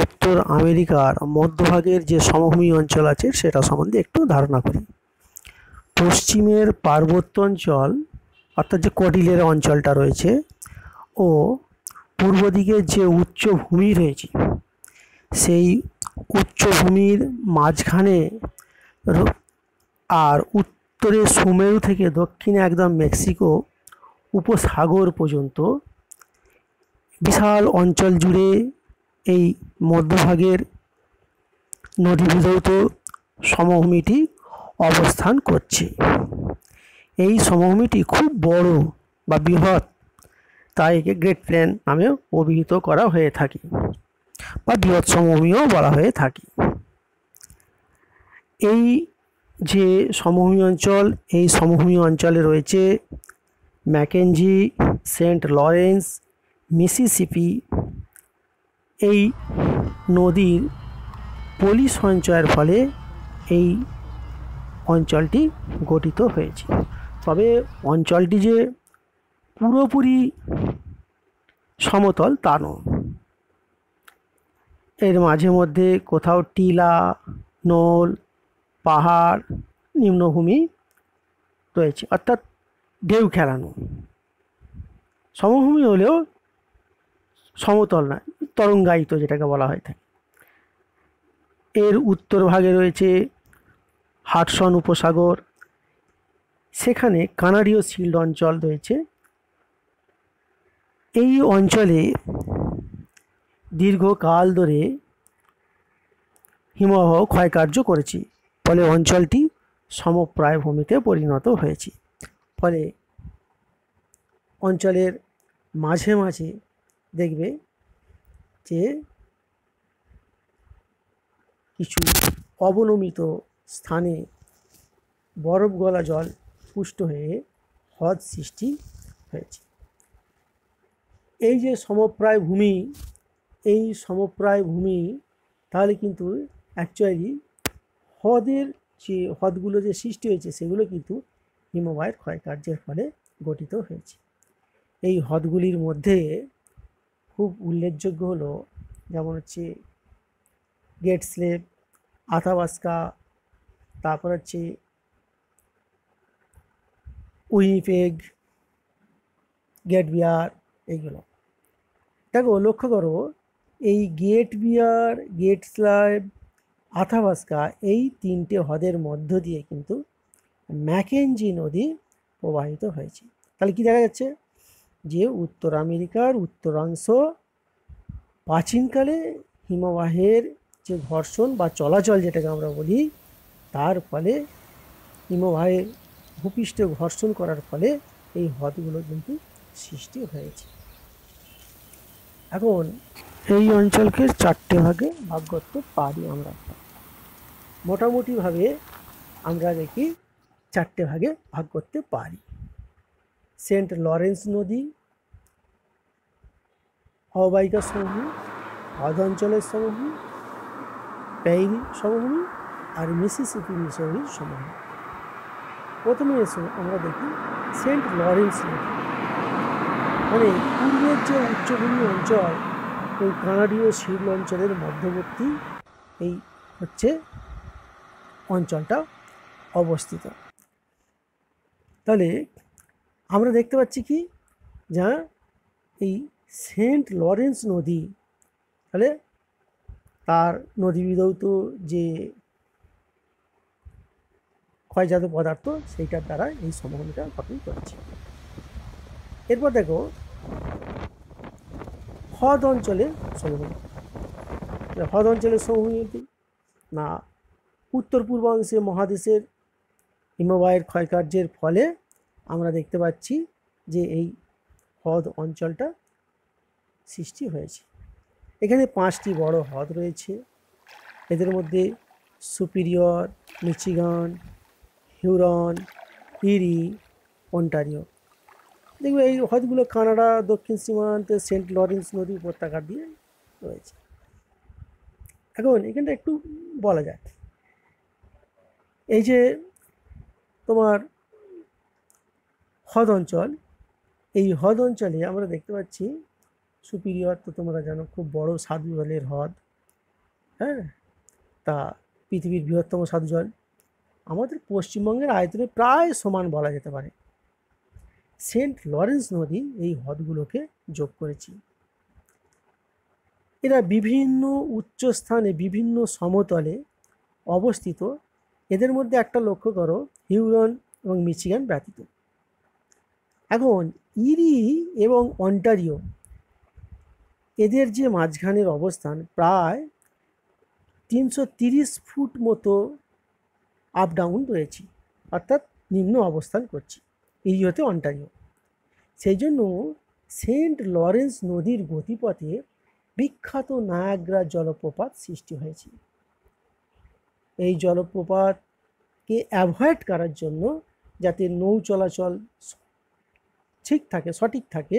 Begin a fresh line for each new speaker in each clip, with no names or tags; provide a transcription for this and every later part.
উত্তর আমেরিকার মধ্যভাগের যে সমভূমি অঞ্চল আছে সেটা সম্বন্ধে একটু ধারণা করি। পশ্চিমের পার্বত্যাঞ্চল অর্থাৎ যে কটিলের অঞ্চলটা রয়েছে ও পূর্ব দিকে যে উচ্চভূমি রয়েছে সেই উচ্চভূমির মাঝখানে আর উত্তরে সুমেরু থেকে দক্ষিণে একদম মেক্সিকো উপসাগর পর্যন্ত বিশাল অঞ্চল জুড়ে এই মধ্যভাগের নদীবিধৌত সমভূমিটি অবস্থান করছে। এই সমভূমিটি খুব বড় বা বৃহৎ, তাই একে গ্রেট প্লেন নামেও অভিহিত করা হয়ে থাকে বা বৃহৎ সমভূমিও বলা হয়ে থাকে। এই যে সমভূমি অঞ্চল, এই সমভূমি অঞ্চলে রয়েছে ম্যাকেঞ্জি, সেন্ট লরেন্স, মিসিসিপি। এই নদীর পলি সঞ্চয়ের ফলে এই অঞ্চলটি গঠিত হয়েছে। তবে অঞ্চলটি যে পুরোপুরি সমতল তা নয়, এর মাঝে মধ্যে কোথাও টিলা, নোল, পাহাড়, নিম্নভূমি রয়েছে, অর্থাৎ ঢেউ খেলানো। সমভূমি হলেও সমতল নয়, তরঙ্গায়িত যেটাকে বলা হয়ে থাকে। এর উত্তর ভাগে রয়েছে হাডসন উপসাগর, সেখানে কানাডীয় শিল্ড অঞ্চল রয়েছে। এই অঞ্চলে দীর্ঘকাল ধরে হিমবাহ ক্ষয়কার্য করেছে, ফলে অঞ্চলটি সমপ্রায় ভূমিতে পরিণত হয়েছে। ফলে অঞ্চলের মাঝে মাঝে দেখবে যে কিছু অবনমিত স্থানে বরফ গলা জল পুষ্ট হয়ে হ্রদ সৃষ্টি হয়েছে। এই যে সমপ্রায় ভূমি, এই সমপ্রায় ভূমি তাহলে কিন্তু অ্যাকচুয়ালি হ্রদের যে হ্রদগুলো যে সৃষ্টি হয়েছে সেগুলো কিন্তু হিমবাহের ক্ষয়কার্যের ফলে গঠিত হয়েছে। এই হ্রদগুলির মধ্যে খুব উল্লেখযোগ্য হলো, যেমন হচ্ছে গ্রেট স্লেভ, আথাবাস্কা, তারপর হচ্ছে উইনিপেগ, গ্রেট বিয়ার। এইগুলো দেখো, লক্ষ্য করো, এই গ্রেট বিয়ার, গ্রেট স্লেভ, আথাবাস্কা এই তিনটে হ্রদের মধ্য দিয়ে কিন্তু ম্যাকেঞ্জি নদী প্রবাহিত হয়েছে। তাহলে কি দেখা যাচ্ছে যে উত্তর আমেরিকার উত্তরাংশ প্রাচীনকালে হিমবাহের যে ঘর্ষণ বা চলাচল যেটাকে আমরা বলি, তার ফলে হিমবাহের ভূপৃষ্ঠে ঘর্ষণ করার ফলে এই হ্রদগুলো কিন্তু সৃষ্টি হয়েছে। এখন এই অঞ্চলকে চারটে ভাগে ভাগ করতে পারি আমরা, মোটামুটিভাবে আমরা দেখি চারটে ভাগে ভাগ করতে পারি। সেন্ট লরেন্স নদী, অববাহিকা সমভূমি, হ্রদ অঞ্চলের সমভূমি, পেইরি সমভূমি আর মিসিসিপি মিসৌরির সমভূমি। প্রথমে এসে আমরা দেখি সেন্ট লরেন্স নদী। মানে পূর্বের যে উচ্চভূমি অঞ্চল, ওই কানাডীয় শিল্ড অঞ্চলের মধ্যবর্তী এই হচ্ছে অঞ্চলটা অবস্থিত। তাহলে আমরা দেখতে পাচ্ছি কি, যা এই সেন্ট লরেন্স নদী, তাহলে তার নদীবিধৌত যে ক্ষয়জাত পদার্থ সেইটার দ্বারা এই সমভূমিটা গঠন করেছে। এরপর দেখো হ্রদ অঞ্চলের সমভূমি। হ্রদ অঞ্চলের সমভূমি না, উত্তর পূর্বাংশে মহাদেশের হিমবাহের ক্ষয়কার্যের ফলে আমরা দেখতে পাচ্ছি যে এই হ্রদ অঞ্চলটা সৃষ্টি হয়েছে। এখানে 5টি বড় হ্রদ রয়েছে। এদের মধ্যে সুপিরিয়র, মিচিগান, হিউরন, ইরি, অন্টারিও। দেখবে এই হ্রদগুলো কানাডা দক্ষিণ সীমান্তে সেন্ট লরেন্স নদী উপত্যকা দিয়ে রয়েছে। এখন এখানটা একটু বলা যায়, এই যে তোমার হ্রদ অঞ্চল, এই হ্রদ অঞ্চলে আমরা দেখতে পাচ্ছি সুপিরিয়র তো তোমরা জানো খুব বড় স্বাদু জলের হ্রদ। হ্যাঁ, তা পৃথিবীর বৃহত্তম স্বাদু জল। আমাদের পশ্চিমবঙ্গের আয়তনে প্রায় সমান বলা যেতে পারে। সেন্ট লরেন্স নদী এই হ্রদগুলোকে যোগ করেছি। এরা বিভিন্ন উচ্চস্থানে বিভিন্ন সমতলে অবস্থিত। এদের মধ্যে একটা লক্ষ্য করো, হিউরন এবং মিচিগান ব্যতীত। এখন ইরি এবং অন্টারিও এদের যে মাঝখানের অবস্থান প্রায় 330 ফুট মতো আপ ডাউন রয়েছে, অর্থাৎ নিম্ন অবস্থান করছে ইরি হতে অন্টারিও। সেই জন্য সেন্ট লরেন্স নদীর গতিপথে বিখ্যাত নায়াগ্রা জলপ্রপাত সৃষ্টি হয়েছে। এই জলপ্রপাতকে অ্যাভয়েড করার জন্য, যাতে নৌ চলাচল ঠিক থাকে, সঠিক থাকে,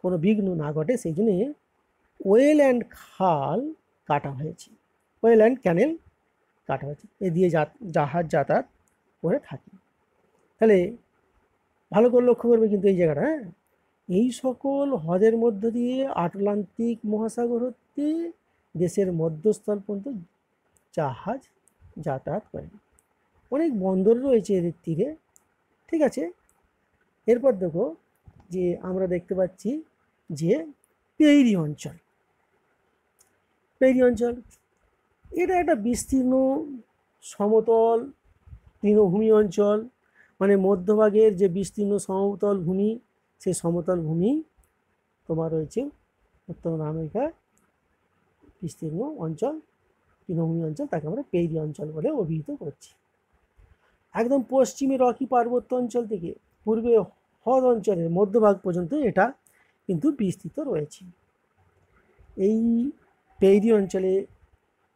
কোনো বিঘ্ন না ঘটে, সেই জন্যে ওয়েল অ্যান্ড খাল কাটা হয়েছে, ওয়েল অ্যান্ড ক্যানেল কাটা হয়েছে, এ দিয়ে জাহাজ যাতায়াত করে থাকে। তাহলে ভালো করে লক্ষ্য করবে কিন্তু এই জায়গাটা। হ্যাঁ, এই সকল হ্রদের মধ্য দিয়ে আটলান্টিক মহাসাগর হতে দেশের মধ্যস্থল পর্যন্ত জাহাজ যাতায়াত করে। অনেক বন্দর রয়েছে এদের তীরে। ঠিক আছে, এরপর দেখো যে আমরা দেখতে পাচ্ছি যে পেইরি অঞ্চল। পেইরি অঞ্চল এটা একটা বিস্তীর্ণ সমতল তৃণভূমি অঞ্চল, মানে মধ্যভাগের যে বিস্তীর্ণ সমতল ভূমি, সেই সমতল ভূমি তোমার রয়েছে উত্তর আমেরিকার বিস্তীর্ণ অঞ্চল, তৃণভূমি অঞ্চল, তাকে আমরা পেইরি অঞ্চল বলে অভিহিত করছি। একদম পশ্চিমে রকি পার্বত্য অঞ্চল থেকে পূর্বে হ্রদ অঞ্চলের মধ্যভাগ পর্যন্ত এটা কিন্তু বিস্তৃত রয়েছে। এই পেইরি অঞ্চলে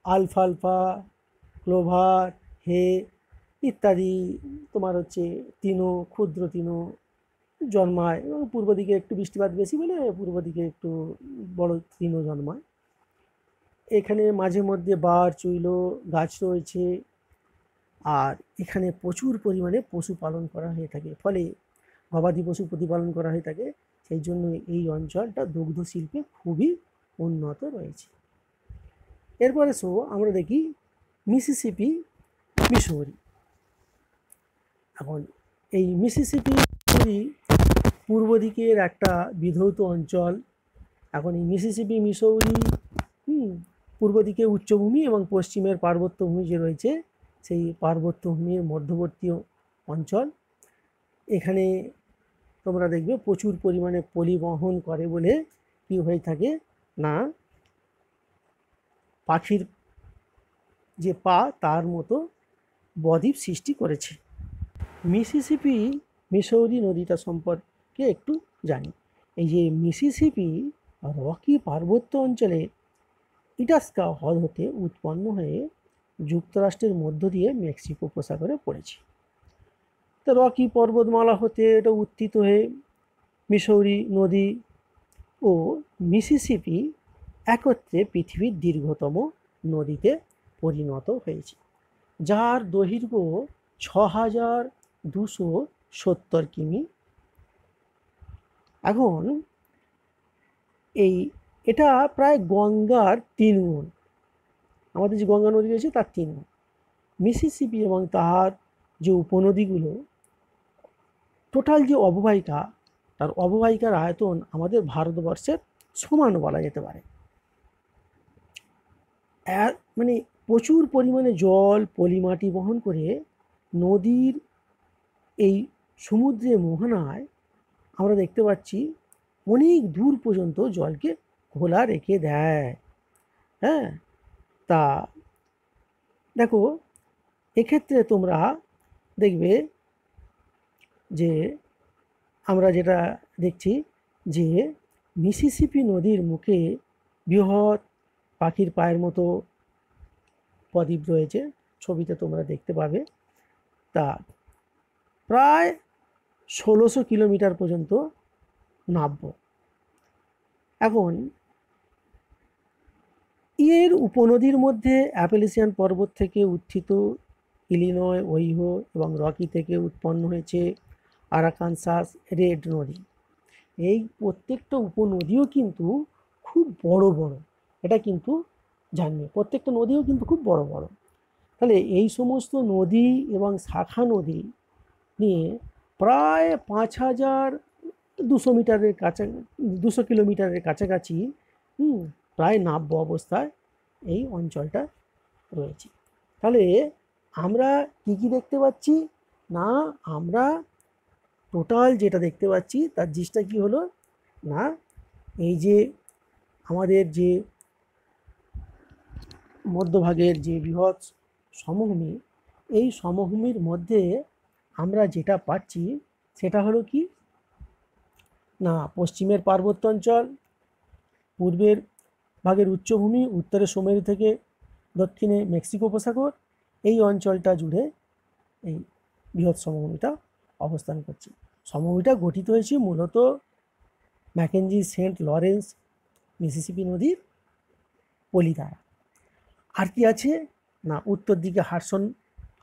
আলফালফা, ক্লোভার, হে ইত্যাদি তোমার হচ্ছে তৃণ, ক্ষুদ্র তৃণ জন্মায়, এবং পূর্ব দিকে একটু বৃষ্টিপাত বেশি বলে পূর্ব দিকে একটু বড় তৃণ জন্মায়। এখানে মাঝে মধ্যে বার চুইল গাছ রয়েছে, আর এখানে প্রচুর পরিমাণে পশুপালন করা হয়ে থাকে, ফলে গবাদি পশু প্রতিপালন করা হয়ে থাকে। সেই জন্য এই অঞ্চলটা দুগ্ধ শিল্পে খুবই উন্নত রয়েছে। এরপরে আমরা দেখি মিসিসিপি, মিসৌরি। এখন এই মিসিসিপি পূর্ব দিকের একটা বিধৌত অঞ্চল। এখন এই মিসিসিপি, মিসৌরি পূর্ব দিকে উচ্চভূমি এবং পশ্চিমের পার্বত্যভূমি যে রয়েছে, সেই পার্বত্যভূমির মধ্যবর্তী অঞ্চল। এখানে তোমরা দেখবে প্রচুর পরিমাণে পরিবহন করে বলে কি হয়ে থাকে না, পাখির যে পা তার মতো বদ্বীপ সৃষ্টি করেছে। মিসিসিপি মিসৌরি নদীটা সম্পর্কে একটু জানি। এই যে মিসিসিপি রকি পার্বত্য অঞ্চলে ইটাস্কা হ্রদ হতে উৎপন্ন হয়ে যুক্তরাষ্ট্রের মধ্য দিয়ে মেক্সিকো উপসাগরে পড়েছে। তো রকি পর্বতমালা হতে এটা উত্থিত হয়ে মিসৌরি নদী ও মিসিসিপি একত্রে পৃথিবীর দীর্ঘতম নদীতে পরিণত হয়েছে, যার দৈর্ঘ্য 6270 কিমি। এখন এটা প্রায় গঙ্গার 3 গুণ, আমাদের যে গঙ্গা নদী রয়েছে তার 3 গুণ। মিসিসিপি এবং তার যে উপনদীগুলো, টোটাল যে অববাহিকা, তার অববাহিকার আয়তন আমাদের ভারতবর্ষের সমান বলা যেতে পারে। মানে প্রচুর পরিমাণে জল, পলিমাটি বহন করে নদীর এই সমুদ্রের মোহনায় আমরা দেখতে পাচ্ছি অনেক দূর পর্যন্ত জলকে ঘোলা রেখে দেয়। হ্যাঁ, তা দেখো এক্ষেত্রে তোমরা দেখবে যে আমরা যেটা দেখছি যে মিসিসিপি নদীর মুখে বৃহৎ পাখির পায়ের মতো বদ্বীপ রয়েছে, ছবিতে তোমরা দেখতে পাবে। তা প্রায় 1600 কিলোমিটার পর্যন্ত নাব্য। এখন এর উপনদীর মধ্যে অ্যাপেলিসিয়ান পর্বত থেকে উত্থিত ইলিনয়, ওহিও এবং রকি থেকে উৎপন্ন হয়েছে আরাকানসাস রেড নদী। এই প্রত্যেকটা উপনদীও কিন্তু খুব বড় বড়, এটা কিন্তু জানবে। প্রত্যেকটা নদীও কিন্তু খুব বড় বড়। তাহলে এই সমস্ত নদী এবং শাখা নদী নিয়ে প্রায় 5,200 মিটারের কাছা 200 কিলোমিটারের কাছাকাছি প্রায় নাব্য অবস্থায় এই অঞ্চলটা রয়েছে। তাহলে আমরা কি কি দেখতে পাচ্ছি না, আমরা টোটাল যেটা দেখতে পাচ্ছি তার জিনিসটা কি হলো না, এই যে আমাদের যে মধ্যভাগের যে বৃহৎ সমভূমি, এই সমভূমির মধ্যে আমরা যেটা পাচ্ছি সেটা হলো কি না, পশ্চিমের পার্বত্য অঞ্চল, পূর্বের ভাগের উচ্চভূমি, উত্তরে সুমেরু থেকে দক্ষিণে মেক্সিকো উপসাগর, এই অঞ্চলটা জুড়ে এই বৃহৎ সমভূমিটা অবস্থান করছে। সমভূমিটা গঠিত হয়েছে মূলত ম্যাকেঞ্জি সেন্ট লরেন্স মিসিসিপি নদীর পলি দ্বারা। আর কি আছে না, উত্তর দিকে হাডসন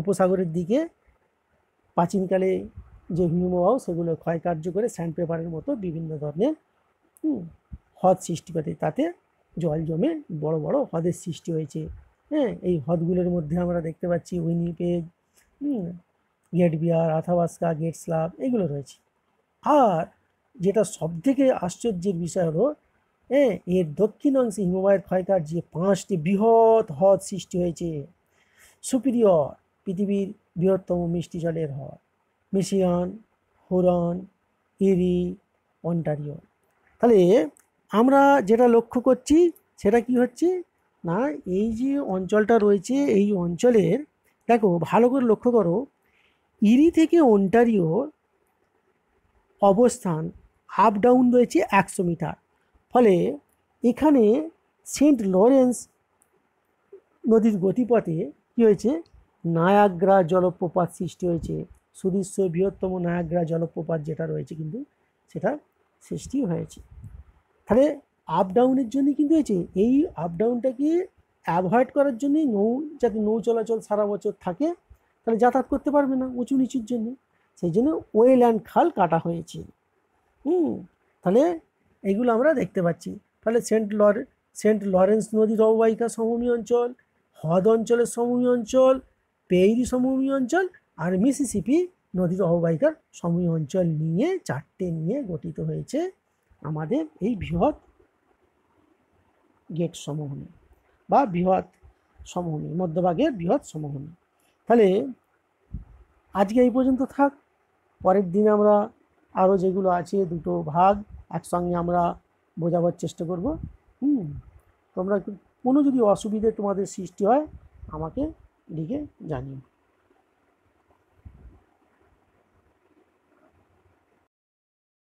উপসাগরের দিকে প্রাচীনকালে যে হিমবাহ সেগুলো ক্ষয়কার্য করে স্যান্ড পেপারের মতো বিভিন্ন ধরনের হ্রদ সৃষ্টি করে, তাতে জল জমে বড় বড় হ্রদের সৃষ্টি হয়েছে। হ্যাঁ, এই হ্রদগুলোর মধ্যে আমরা দেখতে পাচ্ছি উইনিপেগ, গ্রেট বিয়ার, আথাবাস্কা, গেট স্লাভ, এগুলো রয়েছে। আর যেটা সবথেকে আশ্চর্যের বিষয় হলো এর দক্ষিণ অংশে হিমবাহের ক্ষয়কার্যে 5টি বৃহৎ হ্রদ সৃষ্টি হয়েছে। সুপিরিয়র, পৃথিবীর বৃহত্তম মিষ্টি জলের হ্রদ, মিশিগান, হুরন, ইরি, অন্টারিও। তাহলে আমরা যেটা লক্ষ্য করছি সেটা কি হচ্ছে না, এই যে অঞ্চলটা রয়েছে এই অঞ্চলের, দেখো ভালো করে লক্ষ্য করো, ইরি থেকে অন্টারিওর অবস্থান আপ ডাউন রয়েছে 100 মিটার। ফলে এখানে সেন্ট লরেন্স নদীর গতিপথে কী হয়েছে, নায়াগ্রা জলপ্রপাত সৃষ্টি হয়েছে। সুদৃশ্য বৃহত্তম নায়াগ্রা জলপ্রপাত যেটা রয়েছে কিন্তু সেটা সৃষ্টি হয়েছে। তাহলে আপ ডাউনের জন্য কিন্তু হয়েছে, এই আপ ডাউনটাকে অ্যাভয়েড করার জন্যই যাতে নৌ চলাচল সারা বছর থাকে, তাহলে যাতায়াত করতে পারবে না উঁচু নিচুর জন্য, সেই জন্য ওয়েল অ্যান্ড খাল কাটা হয়েছে। তাহলে এগুলো আমরা দেখতে পাচ্ছি। তাহলে সেন্ট লরেন্স নদীর অববাহিকা সমভূমি অঞ্চল, হ্রদ অঞ্চলের সমভূমি অঞ্চল, পেইরি সমভূমি অঞ্চল আর মিসিসিপি নদীর অববাহিকার সমভূমি অঞ্চল নিয়ে 4টে নিয়ে গঠিত হয়েছে আমাদের এই বৃহৎ গেট সমভূমি বা বৃহৎ সমভূমি, মধ্যভাগের বৃহৎ সমভূমি। তাহলে আজকে এই পর্যন্ত থাক, পরের দিন আমরা আরও যেগুলো আছে দুটো ভাগ একসঙ্গে আমরা বোঝাবার চেষ্টা করব। তোমরা কোনো যদি অসুবিধে তোমাদের সৃষ্টি হয় আমাকে লিখে জানিও।